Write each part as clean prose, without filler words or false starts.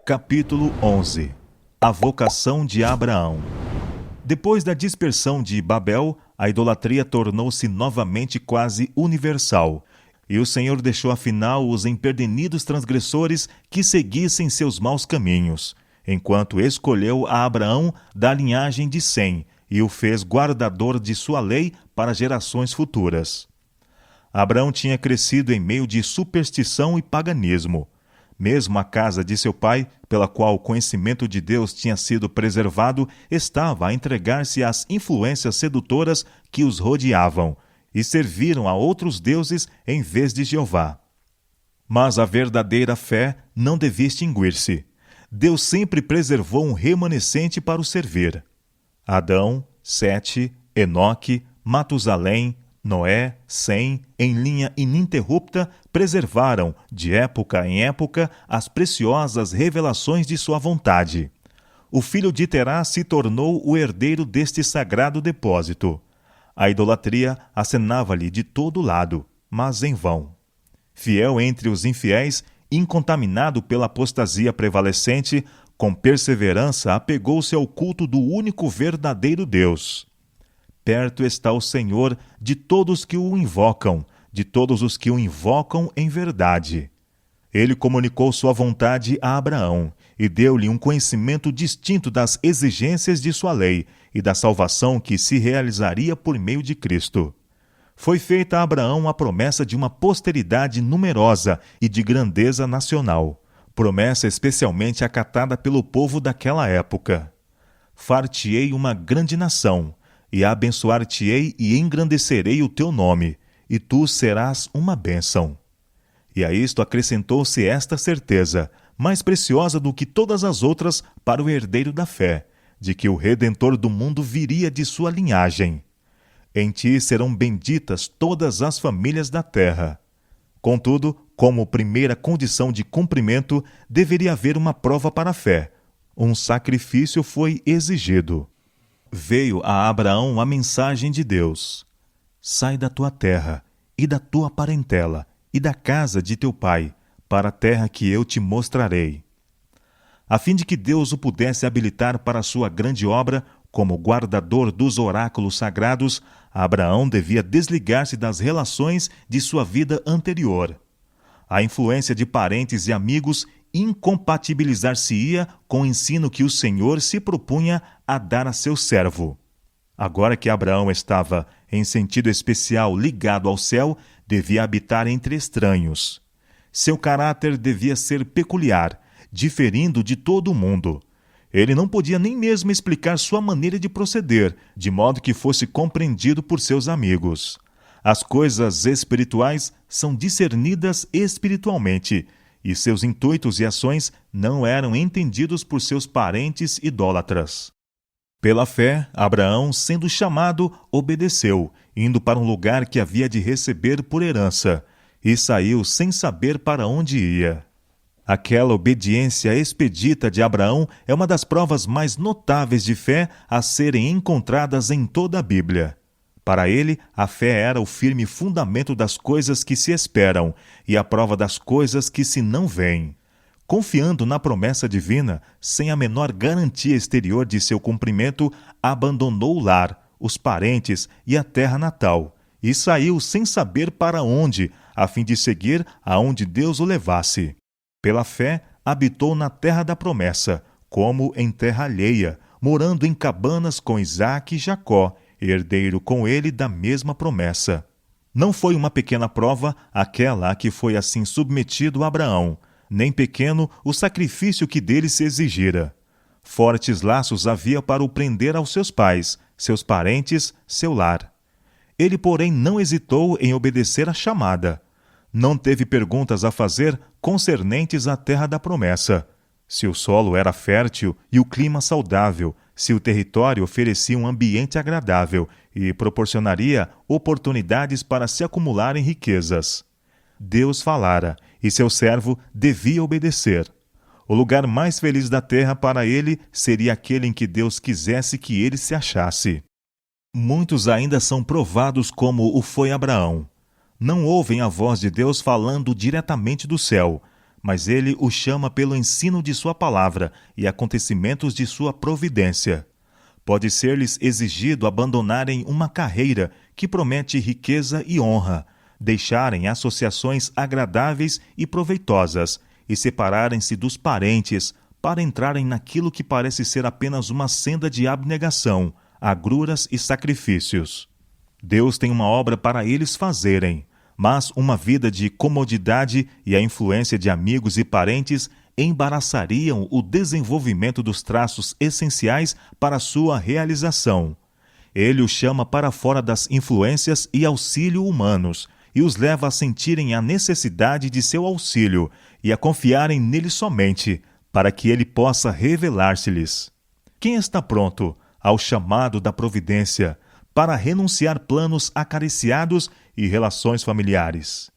Capítulo 11. A vocação de Abraão. Depois da dispersão de Babel, a idolatria tornou-se novamente quase universal, e o Senhor deixou afinal os empedernidos transgressores que seguissem seus maus caminhos, enquanto escolheu a Abraão da linhagem de Sem e o fez guardador de sua lei para gerações futuras. Abraão tinha crescido em meio de superstição e paganismo. Mesmo a casa de seu pai, pela qual o conhecimento de Deus tinha sido preservado, estava a entregar-se às influências sedutoras que os rodeavam, e serviram a outros deuses em vez de Jeová. Mas a verdadeira fé não devia extinguir-se. Deus sempre preservou um remanescente para o servir. Adão, Sete, Enoque, Matusalém, Noé, Sem, em linha ininterrupta, preservaram, de época em época, as preciosas revelações de sua vontade. O filho de Terá se tornou o herdeiro deste sagrado depósito. A idolatria acenava-lhe de todo lado, mas em vão. Fiel entre os infiéis, incontaminado pela apostasia prevalecente, com perseverança apegou-se ao culto do único verdadeiro Deus. Perto está o Senhor de todos que o invocam, de todos os que o invocam em verdade. Ele comunicou sua vontade a Abraão e deu-lhe um conhecimento distinto das exigências de sua lei e da salvação que se realizaria por meio de Cristo. Foi feita a Abraão a promessa de uma posteridade numerosa e de grandeza nacional, promessa especialmente acatada pelo povo daquela época. Far-te-ei uma grande nação, e abençoar-te-ei e engrandecerei o teu nome, e tu serás uma bênção. E a isto acrescentou-se esta certeza, mais preciosa do que todas as outras para o herdeiro da fé, de que o Redentor do mundo viria de sua linhagem. Em ti serão benditas todas as famílias da terra. Contudo, como primeira condição de cumprimento, deveria haver uma prova para a fé. Um sacrifício foi exigido. Veio a Abraão a mensagem de Deus: sai da tua terra, e da tua parentela, e da casa de teu pai, para a terra que eu te mostrarei. A fim de que Deus o pudesse habilitar para a sua grande obra, como guardador dos oráculos sagrados, Abraão devia desligar-se das relações de sua vida anterior. A influência de parentes e amigos incompatibilizar-se-ia com o ensino que o Senhor se propunha a dar a seu servo. Agora que Abraão estava, em sentido especial, ligado ao céu, devia habitar entre estranhos. Seu caráter devia ser peculiar, diferindo de todo o mundo. Ele não podia nem mesmo explicar sua maneira de proceder, de modo que fosse compreendido por seus amigos. As coisas espirituais são discernidas espiritualmente, e seus intuitos e ações não eram entendidos por seus parentes idólatras. Pela fé, Abraão, sendo chamado, obedeceu, indo para um lugar que havia de receber por herança, e saiu sem saber para onde ia. Aquela obediência expedita de Abraão é uma das provas mais notáveis de fé a serem encontradas em toda a Bíblia. Para ele, a fé era o firme fundamento das coisas que se esperam e a prova das coisas que se não veem. Confiando na promessa divina, sem a menor garantia exterior de seu cumprimento, abandonou o lar, os parentes e a terra natal, e saiu sem saber para onde, a fim de seguir aonde Deus o levasse. Pela fé, habitou na terra da promessa, como em terra alheia, morando em cabanas com Isaque e Jacó, herdeiro com ele da mesma promessa. Não foi uma pequena prova aquela a que foi assim submetido Abraão, nem pequeno o sacrifício que dele se exigira. Fortes laços havia para o prender aos seus pais, seus parentes, seu lar. Ele, porém, não hesitou em obedecer à chamada. Não teve perguntas a fazer concernentes à terra da promessa. Se o solo era fértil e o clima saudável, se o território oferecia um ambiente agradável e proporcionaria oportunidades para se acumularem riquezas. Deus falara, e seu servo devia obedecer. O lugar mais feliz da terra para ele seria aquele em que Deus quisesse que ele se achasse. Muitos ainda são provados como o foi Abraão. Não ouvem a voz de Deus falando diretamente do céu, mas ele o chama pelo ensino de sua palavra e acontecimentos de sua providência. Pode ser-lhes exigido abandonarem uma carreira que promete riqueza e honra, deixarem associações agradáveis e proveitosas e separarem-se dos parentes para entrarem naquilo que parece ser apenas uma senda de abnegação, agruras e sacrifícios. Deus tem uma obra para eles fazerem, mas uma vida de comodidade e a influência de amigos e parentes embaraçariam o desenvolvimento dos traços essenciais para sua realização. Ele os chama para fora das influências e auxílio humanos e os leva a sentirem a necessidade de seu auxílio e a confiarem nele somente, para que ele possa revelar-se-lhes. Quem está pronto ao chamado da providência para renunciar planos acariciados e relações familiares?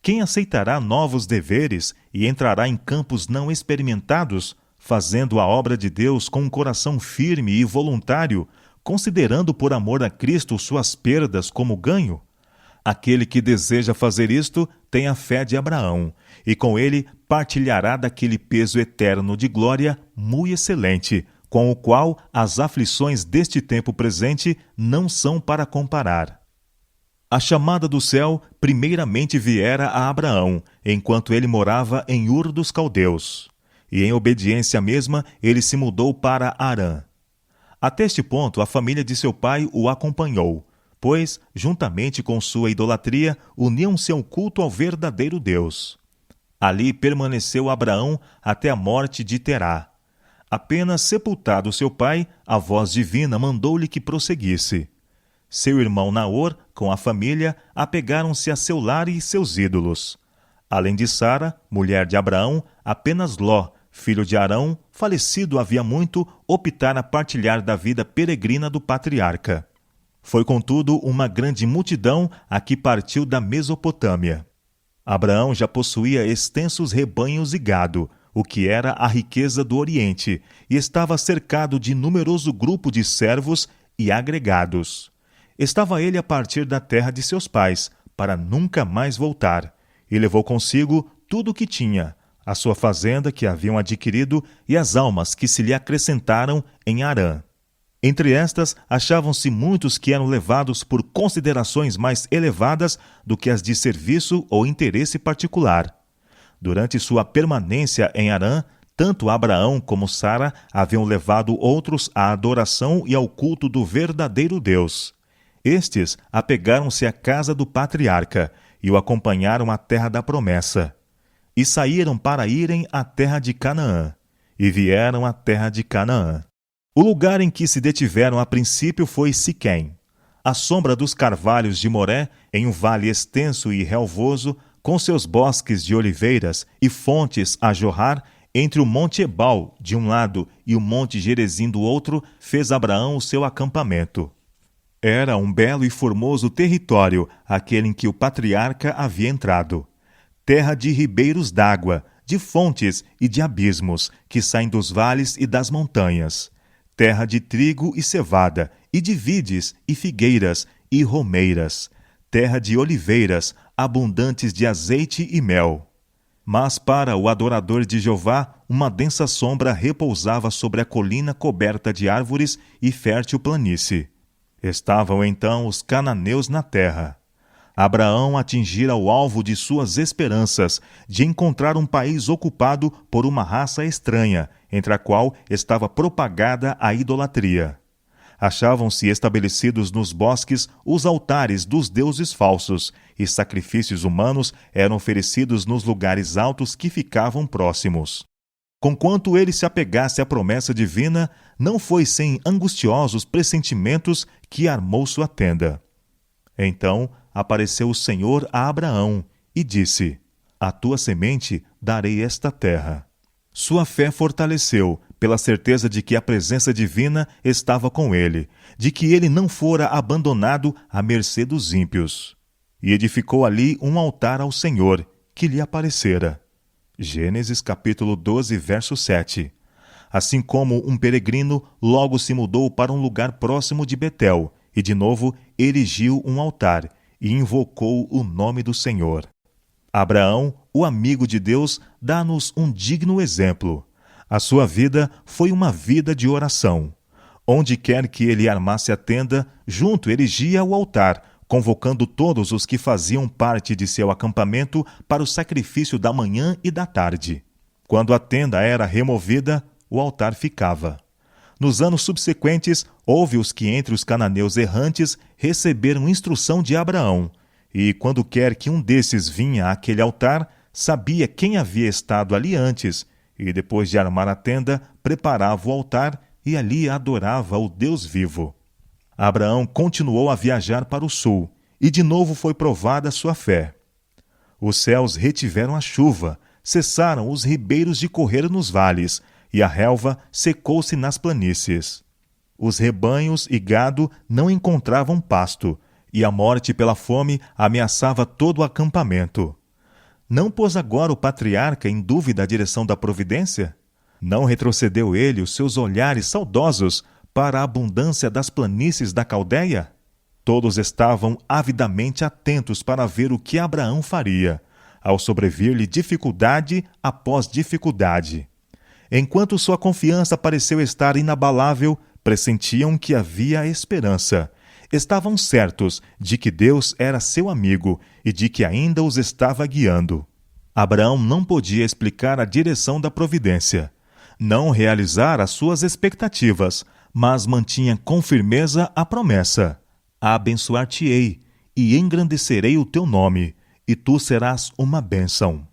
Quem aceitará novos deveres e entrará em campos não experimentados, fazendo a obra de Deus com um coração firme e voluntário, considerando por amor a Cristo suas perdas como ganho? Aquele que deseja fazer isto tem a fé de Abraão, e com ele partilhará daquele peso eterno de glória muito excelente, com o qual as aflições deste tempo presente não são para comparar. A chamada do céu primeiramente viera a Abraão, enquanto ele morava em Ur dos Caldeus, e em obediência mesma ele se mudou para Harã. Até este ponto a família de seu pai o acompanhou, pois, juntamente com sua idolatria, uniam-se ao culto ao verdadeiro Deus. Ali permaneceu Abraão até a morte de Terá. Apenas sepultado seu pai, a voz divina mandou-lhe que prosseguisse. Seu irmão Naor, com a família, apegaram-se a seu lar e seus ídolos. Além de Sara, mulher de Abraão, apenas Ló, filho de Arão, falecido havia muito, optara partilhar da vida peregrina do patriarca. Foi, contudo, uma grande multidão a que partiu da Mesopotâmia. Abraão já possuía extensos rebanhos e gado, o que era a riqueza do Oriente, e estava cercado de numeroso grupo de servos e agregados. Estava ele a partir da terra de seus pais, para nunca mais voltar, e levou consigo tudo o que tinha, a sua fazenda que haviam adquirido e as almas que se lhe acrescentaram em Harã. Entre estas, achavam-se muitos que eram levados por considerações mais elevadas do que as de serviço ou interesse particular. Durante sua permanência em Harã, tanto Abraão como Sara haviam levado outros à adoração e ao culto do verdadeiro Deus. Estes apegaram-se à casa do patriarca e o acompanharam à terra da promessa. E saíram para irem à terra de Canaã, e vieram à terra de Canaã. O lugar em que se detiveram a princípio foi Siquém, à sombra dos carvalhos de Moré, em um vale extenso e relvoso, com seus bosques de oliveiras e fontes a jorrar, entre o monte Ebal de um lado e o monte Gerezim do outro, fez Abraão o seu acampamento. Era um belo e formoso território aquele em que o patriarca havia entrado. Terra de ribeiros d'água, de fontes e de abismos, que saem dos vales e das montanhas. Terra de trigo e cevada, e de vides, e figueiras, e romeiras. Terra de oliveiras, abundantes de azeite e mel. Mas para o adorador de Jeová, uma densa sombra repousava sobre a colina coberta de árvores e fértil planície. Estavam então os cananeus na terra. Abraão atingira o alvo de suas esperanças, de encontrar um país ocupado por uma raça estranha, entre a qual estava propagada a idolatria. Achavam-se estabelecidos nos bosques os altares dos deuses falsos, e sacrifícios humanos eram oferecidos nos lugares altos que ficavam próximos. Conquanto ele se apegasse à promessa divina, não foi sem angustiosos pressentimentos que armou sua tenda. Então apareceu o Senhor a Abraão e disse: A tua semente darei esta terra. Sua fé fortaleceu, pela certeza de que a presença divina estava com ele, de que ele não fora abandonado à mercê dos ímpios. E edificou ali um altar ao Senhor, que lhe aparecera. Gênesis capítulo 12, verso 7. Assim como um peregrino, logo se mudou para um lugar próximo de Betel, e de novo erigiu um altar, e invocou o nome do Senhor. Abraão, o amigo de Deus, dá-nos um digno exemplo. A sua vida foi uma vida de oração. Onde quer que ele armasse a tenda, junto erigia o altar, convocando todos os que faziam parte de seu acampamento para o sacrifício da manhã e da tarde. Quando a tenda era removida, o altar ficava. Nos anos subsequentes, houve os que entre os cananeus errantes receberam instrução de Abraão, e quando quer que um desses vinha àquele altar, sabia quem havia estado ali antes, e depois de armar a tenda, preparava o altar e ali adorava o Deus vivo. Abraão continuou a viajar para o sul, e de novo foi provada sua fé. Os céus retiveram a chuva, cessaram os ribeiros de correr nos vales, e a relva secou-se nas planícies. Os rebanhos e gado não encontravam pasto, e a morte pela fome ameaçava todo o acampamento. Não pôs agora o patriarca em dúvida a direção da providência? Não retrocedeu ele os seus olhares saudosos para a abundância das planícies da Caldeia? Todos estavam avidamente atentos para ver o que Abraão faria, ao sobrevir-lhe dificuldade após dificuldade. Enquanto sua confiança pareceu estar inabalável, pressentiam que havia esperança. Estavam certos de que Deus era seu amigo e de que ainda os estava guiando. Abraão não podia explicar a direção da providência, não realizar as suas expectativas, mas mantinha com firmeza a promessa: abençoar-te-ei e engrandecerei o teu nome, e tu serás uma bênção.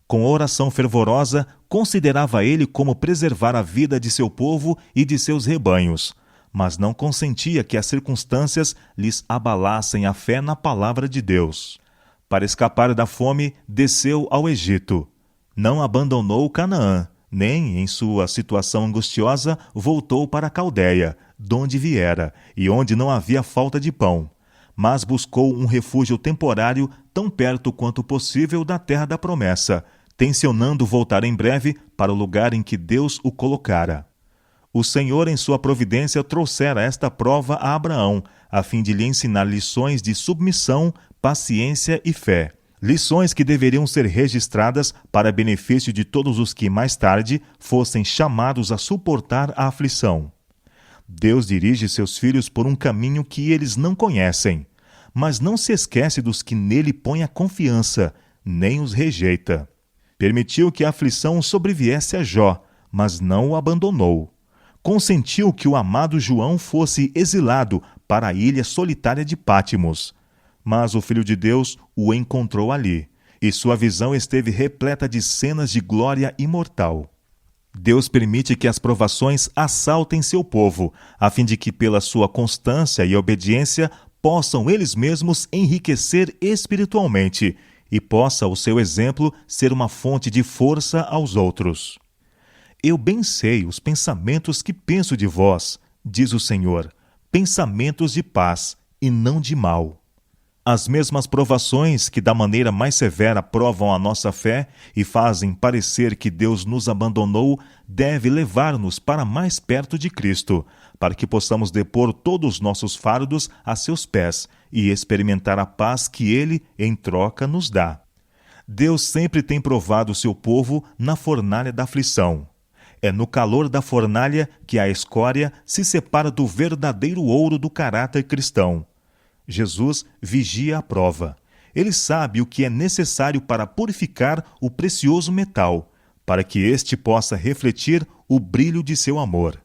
Com oração fervorosa, considerava ele como preservar a vida de seu povo e de seus rebanhos, mas não consentia que as circunstâncias lhes abalassem a fé na palavra de Deus. Para escapar da fome, desceu ao Egito. Não abandonou Canaã, nem, em sua situação angustiosa, voltou para a Caldeia, donde viera, e onde não havia falta de pão, mas buscou um refúgio temporário tão perto quanto possível da terra da promessa, tencionando voltar em breve para o lugar em que Deus o colocara. O Senhor, em sua providência, trouxera esta prova a Abraão, a fim de lhe ensinar lições de submissão, paciência e fé. Lições que deveriam ser registradas para benefício de todos os que, mais tarde, fossem chamados a suportar a aflição. Deus dirige seus filhos por um caminho que eles não conhecem, mas não se esquece dos que nele põem a confiança, nem os rejeita. Permitiu que a aflição sobreviesse a Jó, mas não o abandonou. Consentiu que o amado João fosse exilado para a ilha solitária de Pátimos. Mas o Filho de Deus o encontrou ali, e sua visão esteve repleta de cenas de glória imortal. Deus permite que as provações assaltem seu povo, a fim de que, pela sua constância e obediência, possam eles mesmos enriquecer espiritualmente, e possa o seu exemplo ser uma fonte de força aos outros. Eu bem sei os pensamentos que penso de vós, diz o Senhor, pensamentos de paz e não de mal. As mesmas provações que da maneira mais severa provam a nossa fé e fazem parecer que Deus nos abandonou, deve levar-nos para mais perto de Cristo, para que possamos depor todos os nossos fardos a seus pés e experimentar a paz que Ele, em troca, nos dá. Deus sempre tem provado o seu povo na fornalha da aflição. É no calor da fornalha que a escória se separa do verdadeiro ouro do caráter cristão. Jesus vigia a prova. Ele sabe o que é necessário para purificar o precioso metal, para que este possa refletir o brilho de seu amor.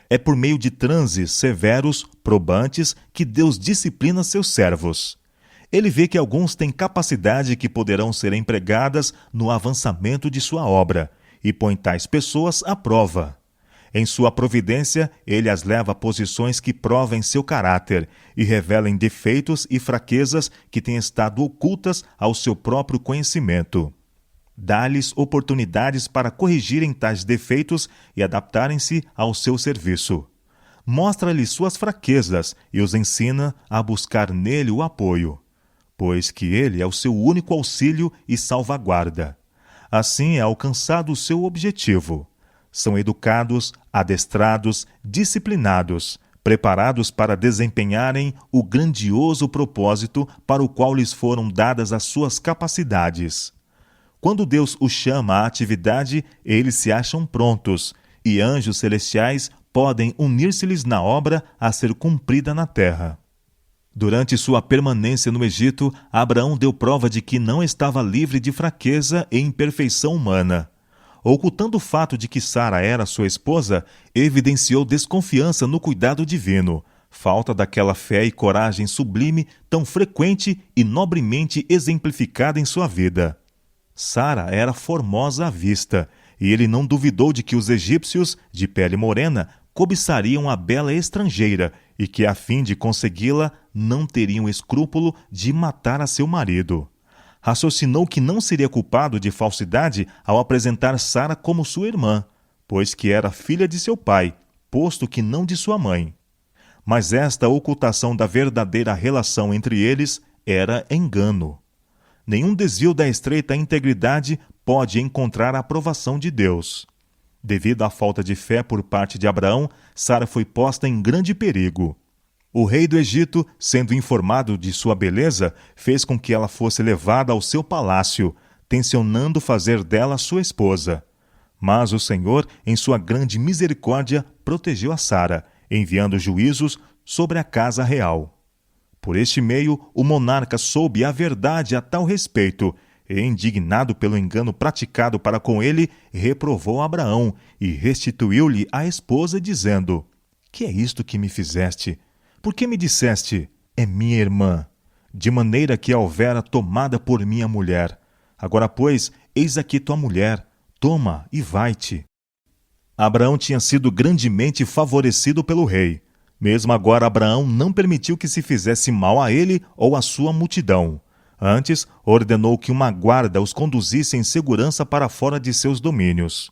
É por meio de transes severos, probantes, que Deus disciplina seus servos. Ele vê que alguns têm capacidade que poderão ser empregadas no avançamento de sua obra, e põe tais pessoas à prova. Em sua providência, ele as leva a posições que provem seu caráter e revelem defeitos e fraquezas que têm estado ocultas ao seu próprio conhecimento. Dá-lhes oportunidades para corrigirem tais defeitos e adaptarem-se ao seu serviço. Mostra-lhes suas fraquezas e os ensina a buscar nele o apoio, pois que ele é o seu único auxílio e salvaguarda. Assim é alcançado o seu objetivo. São educados, adestrados, disciplinados, preparados para desempenharem o grandioso propósito para o qual lhes foram dadas as suas capacidades. Quando Deus os chama à atividade, eles se acham prontos, e anjos celestiais podem unir-se-lhes na obra a ser cumprida na terra. Durante sua permanência no Egito, Abraão deu prova de que não estava livre de fraqueza e imperfeição humana. Ocultando o fato de que Sara era sua esposa, evidenciou desconfiança no cuidado divino, falta daquela fé e coragem sublime tão frequente e nobremente exemplificada em sua vida. Sara era formosa à vista, e ele não duvidou de que os egípcios, de pele morena, cobiçariam a bela estrangeira e que, a fim de consegui-la, não teriam escrúpulo de matar a seu marido. Raciocinou que não seria culpado de falsidade ao apresentar Sara como sua irmã, pois que era filha de seu pai, posto que não de sua mãe. Mas esta ocultação da verdadeira relação entre eles era engano. Nenhum desvio da estreita integridade pode encontrar a aprovação de Deus. Devido à falta de fé por parte de Abraão, Sara foi posta em grande perigo. O rei do Egito, sendo informado de sua beleza, fez com que ela fosse levada ao seu palácio, tencionando fazer dela sua esposa. Mas o Senhor, em sua grande misericórdia, protegeu a Sara, enviando juízos sobre a casa real. Por este meio, o monarca soube a verdade a tal respeito, e, indignado pelo engano praticado para com ele, reprovou Abraão e restituiu-lhe a esposa, dizendo: Que é isto que me fizeste? Por que me disseste: é minha irmã? De maneira que a houvera tomada por minha mulher. Agora, pois, eis aqui tua mulher, toma e vai-te. Abraão tinha sido grandemente favorecido pelo rei. Mesmo agora, Abraão não permitiu que se fizesse mal a ele ou à sua multidão. Antes, ordenou que uma guarda os conduzisse em segurança para fora de seus domínios.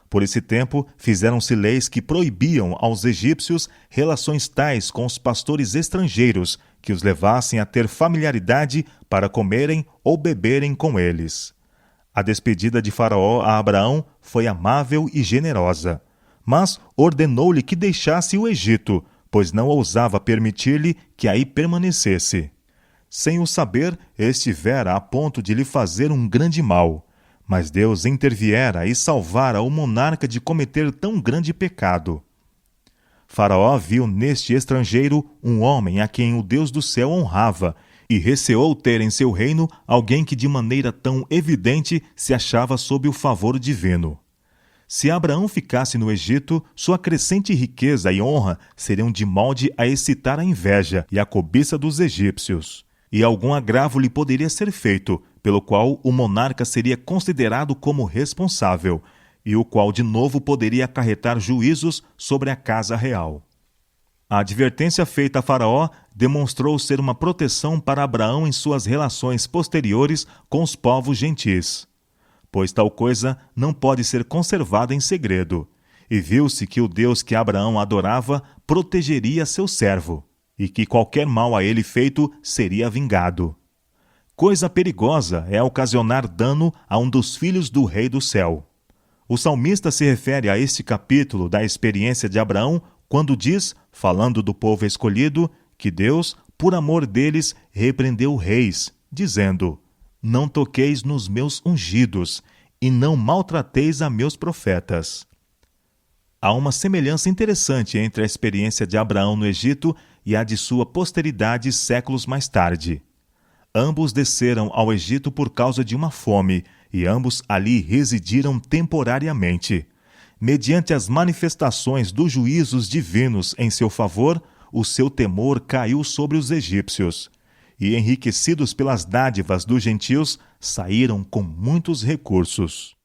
Por esse tempo, fizeram-se leis que proibiam aos egípcios relações tais com os pastores estrangeiros que os levassem a ter familiaridade para comerem ou beberem com eles. A despedida de Faraó a Abraão foi amável e generosa, mas ordenou-lhe que deixasse o Egito, pois não ousava permitir-lhe que aí permanecesse. Sem o saber, estivera a ponto de lhe fazer um grande mal, mas Deus interviera e salvara o monarca de cometer tão grande pecado. Faraó viu neste estrangeiro um homem a quem o Deus do céu honrava e receou ter em seu reino alguém que de maneira tão evidente se achava sob o favor divino. Se Abraão ficasse no Egito, sua crescente riqueza e honra seriam de molde a excitar a inveja e a cobiça dos egípcios, e algum agravo lhe poderia ser feito, pelo qual o monarca seria considerado como responsável, e o qual de novo poderia acarretar juízos sobre a casa real. A advertência feita a Faraó demonstrou ser uma proteção para Abraão em suas relações posteriores com os povos gentis, pois tal coisa não pode ser conservada em segredo, e viu-se que o Deus que Abraão adorava protegeria seu servo, e que qualquer mal a ele feito seria vingado. Coisa perigosa é ocasionar dano a um dos filhos do Rei do Céu. O salmista se refere a este capítulo da experiência de Abraão quando diz, falando do povo escolhido, que Deus, por amor deles, repreendeu reis, dizendo: Não toqueis nos meus ungidos, e não maltrateis a meus profetas. Há uma semelhança interessante entre a experiência de Abraão no Egito e a de sua posteridade séculos mais tarde. Ambos desceram ao Egito por causa de uma fome, e ambos ali residiram temporariamente. Mediante as manifestações dos juízos divinos em seu favor, o seu temor caiu sobre os egípcios, e, enriquecidos pelas dádivas dos gentios, saíram com muitos recursos.